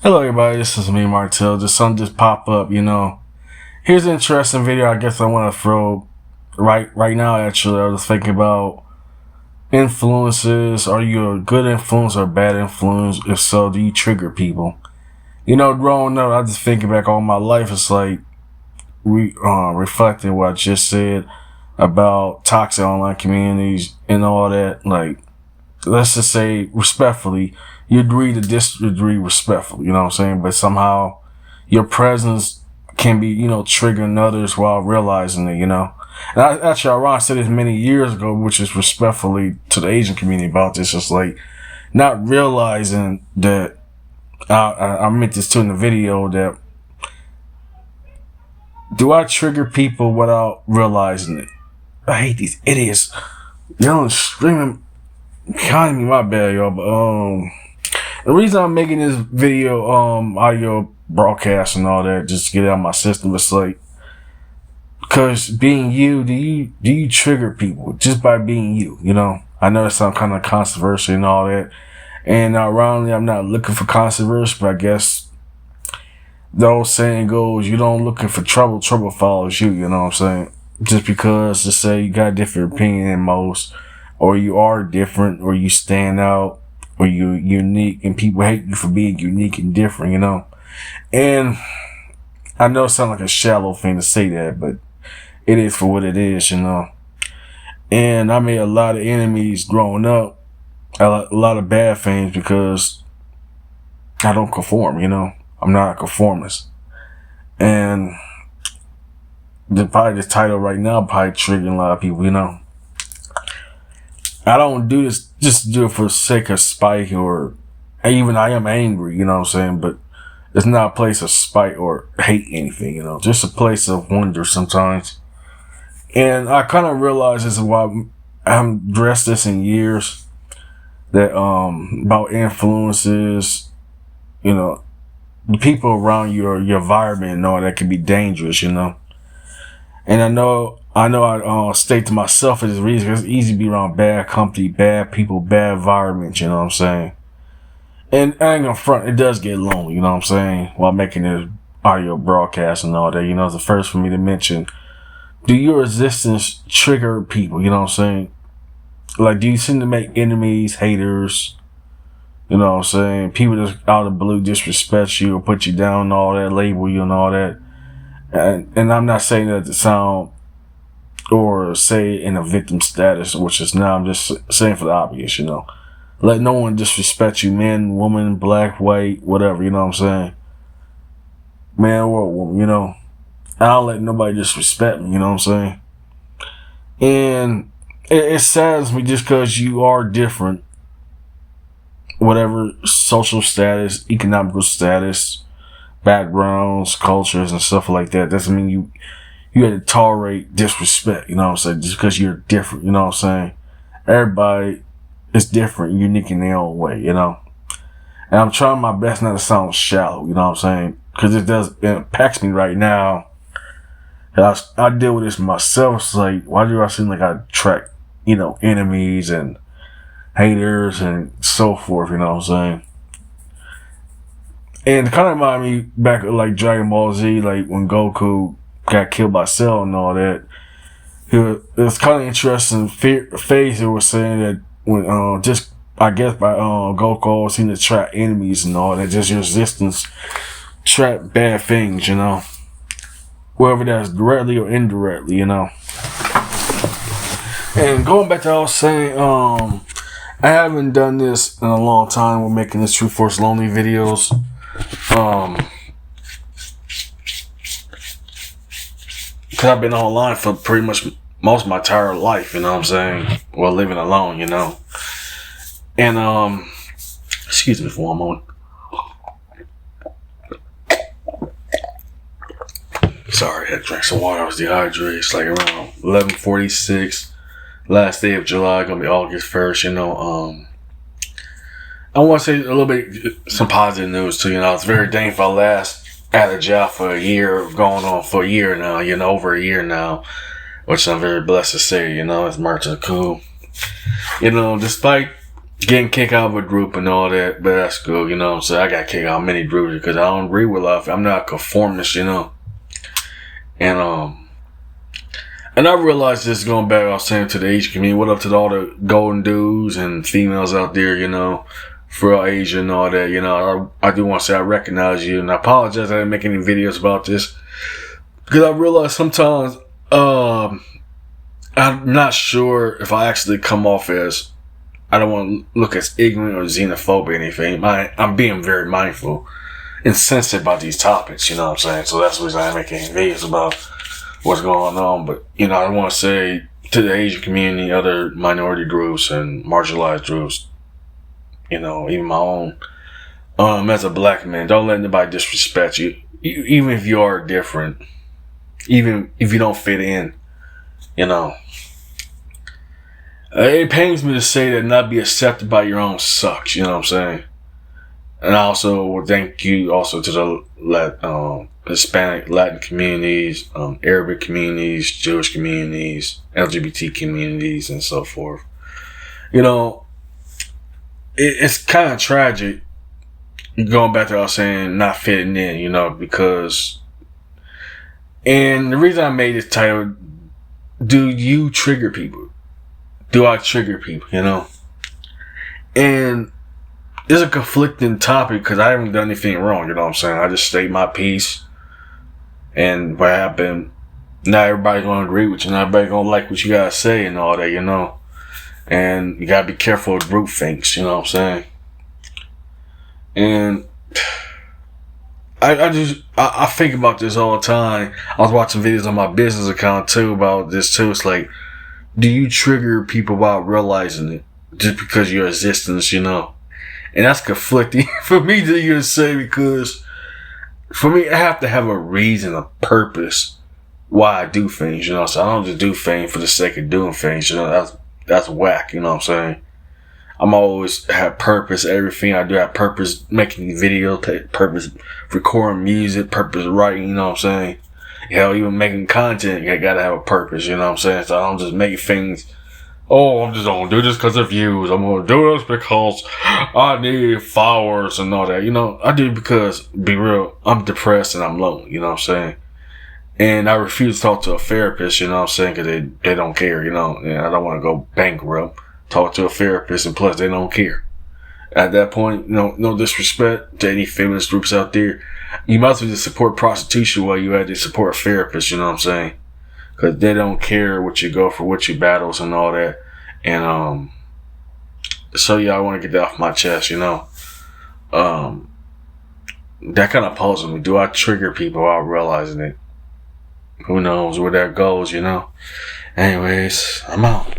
Hello everybody, this is me Martel. Something just pop up, Here's an interesting video I guess I want to throw right now actually. I was thinking about influences. Are you a good influence or a bad influence? If so, do you trigger people? Growing up, I just thinking back all my life, it's like reflecting what I just said about toxic online communities and all that. Like, let's just say respectfully, you agree to disagree respectfully, you know what I'm saying? But somehow your presence can be, triggering others while realizing it, And I said this many years ago, which is respectfully to the Asian community about this. It's like not realizing that I meant this too in the video, that do I trigger people without realizing it? I hate these idiots. Y'all screaming behind me, my bad, y'all. But the reason I'm making this video, audio broadcast and all that, just to get it out of my system, it's like, cause being you, do you trigger people just by being you? I know it's some kind of controversy and all that, and ironically, I'm not looking for controversy, but I guess the old saying goes, you don't looking for trouble, trouble follows you. You know what I'm saying? Just because to say you got a different opinion than most, or you are different, or you stand out, or you're unique, and people hate you for being unique and different, And I know it sounds like a shallow thing to say that, but it is for what it is, And I made a lot of enemies growing up, a lot of bad things because I don't conform, I'm not a conformist. And probably this title right now probably triggering a lot of people, I don't do this just to do it for the sake of spite, or even I am angry, you know what I'm saying? But it's not a place of spite or hate anything, just a place of wonder sometimes. And I kind of realized this is why I haven't addressed this in years, that about influences, the people around you or your environment and all that can be dangerous, And I know I state to myself as a reason, because it's easy to be around bad company, bad people, bad environment, you know what I'm saying? And I ain't gonna front, it does get lonely, you know what I'm saying? While making this audio broadcast and all that, it's the first for me to mention, do your resistance trigger people, you know what I'm saying? Like, do you seem to make enemies, haters, you know what I'm saying? People just out of the blue disrespect you or put you down and all that, label you and all that. And I'm not saying that to sound or say in a victim status, which is now, I'm just saying for the obvious, Let no one disrespect you, man, woman, black, white, whatever, you know what I'm saying? Man or woman, I don't let nobody disrespect me, you know what I'm saying? And it saddens me just because you are different, whatever social status, economical status, backgrounds, cultures, and stuff like that. Doesn't mean you had to tolerate disrespect, you know what I'm saying? Just because you're different, you know what I'm saying? Everybody is different, unique in their own way, And I'm trying my best not to sound shallow, you know what I'm saying? Because it impacts me right now. And I deal with this myself. It's like, why do I seem like I attract, enemies and haters and so forth, you know what I'm saying? And it kind of reminded me back of like Dragon Ball Z, like when Goku got killed by Cell and all that. It was kind of interesting phase. It was saying that when just I guess by Goku always seemed to trap enemies and all that, just your resistance trap bad things, whether that's directly or indirectly, And going back to what I was saying, I haven't done this in a long time. We're making this True Force Lonely videos. Cause I've been online for pretty much most of my entire life, you know what I'm saying? Well, living alone, And, excuse me for one moment. Sorry, I had to drink some water. I was dehydrated. It's like around 11:46. Last day of July, gonna be August 1st, I want to say a little bit, some positive news too, I was very thankful I last out of jail for a year, going on for a year now, over a year now, which I'm very blessed to say, it's marching cool. Despite getting kicked out of a group and all that, but that's good, you know what I'm saying? I got kicked out of many groups because I don't agree with life. I'm not a conformist, you know. And I realized this going back, I was saying to the Asian community, what up to all the golden dudes and females out there, you know, for Asia and all that, you know. I do want to say I recognize you, and I apologize I didn't make any videos about this. Because I realize sometimes, I'm not sure if I actually come off as, I don't want to look as ignorant or xenophobic or anything. I'm being very mindful and sensitive about these topics, you know what I'm saying? So that's the reason I'm making videos about what's going on. But, you know, I want to say to the Asian community, other minority groups and marginalized groups, you know, even my own, as a black man, don't let anybody disrespect you. Even if you are different, even if you don't fit in, you know. It pains me to say that not be accepted by your own sucks, you know what I'm saying? And I also thank you also to the Hispanic, Latin communities, Arabic communities, Jewish communities, LGBT communities, and so forth. You know, it's kind of tragic, going back to what I was saying, not fitting in, you know, because, and the reason I made this title, do you trigger people? Do I trigger people, you know? And it's a conflicting topic because I haven't done anything wrong, you know what I'm saying? I just state my piece. And what happened, not everybody's going to agree with you. Not everybody's going to like what you got to say and all that, you know? And you got to be careful of group thinks, you know what I'm saying? And I think about this all the time. I was watching videos on my business account too about this too. It's like, do you trigger people without realizing it just because of your existence, you know? And that's conflicting for me to even say, because for me, I have to have a reason, a purpose why I do things, you know? So I don't just do things for the sake of doing things, you know? That's whack, you know what I'm saying? I'm always have purpose. Everything I do have purpose. Making videos, purpose recording music, purpose writing, you know what I'm saying? Hell, even making content, you gotta have a purpose, you know what I'm saying? So I don't just make things, oh, I'm just gonna do this because of views. I'm gonna do this because I need followers and all that. You know, I do it because, be real, I'm depressed and I'm lonely, you know what I'm saying? And I refuse to talk to a therapist, you know what I'm saying? Because they don't care, you know? And I don't want to go bankrupt. Talk to a therapist, and plus they don't care. At that point, no disrespect to any feminist groups out there. You might as well just support prostitution while you had to support a therapist, you know what I'm saying? Because they don't care what you go for, what you battles and all that. And so yeah, I want to get that off my chest, you know. That kind of puzzles me. Do I trigger people without realizing it? Who knows where that goes, you know? Anyways, I'm out.